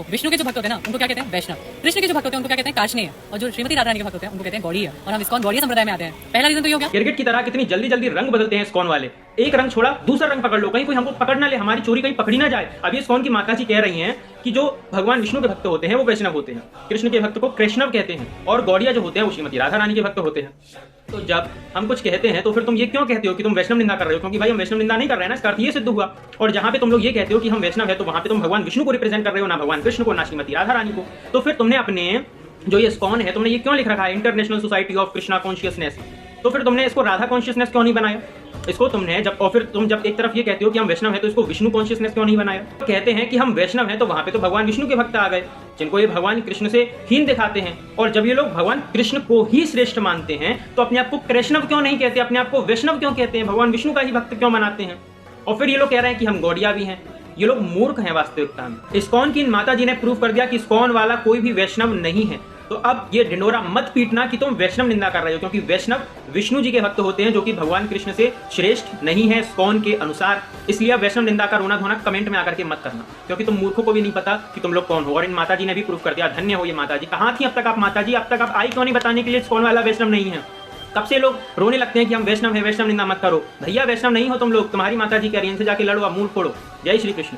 विष्णु के जो भक्त होते हैं ना उनको क्या कहते हैं वैष्णव, कृष्ण के जो भक्त होते हैं उनको क्या कहते हैं काशनीय, और जो श्रीमती राधा रानी के भक्त होते हैं उनको कहते हैं गौड़ीय। और हम इस्कॉन गौड़ीय संप्रदाय में आते हैं। पहला रीजन तो ये हो गया। क्रिकेट की तरह कितनी जल्दी जल्दी रंग बदलते हैं इस्कॉन वाले। एक रंग छोड़ा दूसरा रंग पकड़ लो, कहीं कोई हमको पकड़ ना ले, हमारी चोरी कहीं पकड़ी ना जाए। अभी इस्कॉन की माता जी कह रही हैं कि जो भगवान विष्णु के भक्त होते हैं वो वैष्णव होते हैं, कृष्ण के भक्त को कृष्णव कहते हैं, और गौड़िया जो होते हैं वो श्रीमती राधा रानी के भक्त होते हैं। तो जब हम कुछ कहते हैं तो फिर तुम ये क्यों कहते हो कि तुम वैष्णव निंदा कर रहे हो? क्योंकि भाई हम वैष्णव निंदा नहीं कर रहे हैं ना, इसका अर्थ ये सिद्ध हुआ। और जहां पे तुम लोग ये कहते हो कि हम वैष्णव है तो वहां पे तुम भगवान विष्णु को रिप्रेजेंट कर रहे हो, ना भगवान कृष्ण को, ना श्रीमती राधा रानी को। तो फिर तुमने अपने जो ये इस्कॉन है तुमने ये क्यों लिख रखा है international society of Krishna consciousness, तो फिर तुमने इसको राधा कॉन्शियसनेस क्यों नहीं बनाया? इसको तुमने जब, और फिर तुम जब एक तरफ ये कहते हो कि हम वैष्णव हैं तो इसको विष्णु कॉन्शियसनेस क्यों नहीं बनाया? तो कहते हैं कि हम वैष्णव हैं तो वहां पे तो भगवान विष्णु के भक्त आ गए जिनको ये भगवान कृष्ण से हीन दिखाते हैं। और जब ये लोग भगवान कृष्ण को ही श्रेष्ठ मानते हैं तो अपने आप को कृष्णव क्यों नहीं कहते, अपने आप को वैष्णव क्यों कहते हैं, भगवान विष्णु का ही भक्त क्यों मनाते हैं? और फिर ये लोग कह रहे हैं कि हम गौड़िया भी हैं। ये लोग मूर्ख हैं वास्तविकता में। इस्कॉन की इन माता जी ने प्रूव कर दिया कि इस्कॉन वाला कोई भी वैष्णव नहीं है। तो अब ये ढिंडोरा मत पीटना कि तुम वैष्णव निंदा कर रहे हो, क्योंकि वैष्णव विष्णु जी के भक्त होते हैं जो कि भगवान कृष्ण से श्रेष्ठ नहीं है इस्कॉन के अनुसार। इसलिए वैष्णव निंदा का रोना धोना कमेंट में आकर के मत करना, क्योंकि तुम मूर्खों को भी नहीं पता कि तुम लोग कौन हो। और इन माता जी ने भी प्रूव कर दिया। धन्य हो ये माता जी। कहाँ थी अब तक आप माता जी? अब तक आप आई क्यों नहीं बताने के लिए इस्कॉन वाला वैष्णव नहीं है? कब से लोग रोने लगते हैं कि हम वैष्णव हैं, वैष्णव निंदा मत करो। भैया वैष्णव नहीं हो तुम लोग, तुम्हारी माता जी कह रही है, इनसे जाके लड़ो, आप मूल फोड़ो। जय श्री कृष्ण।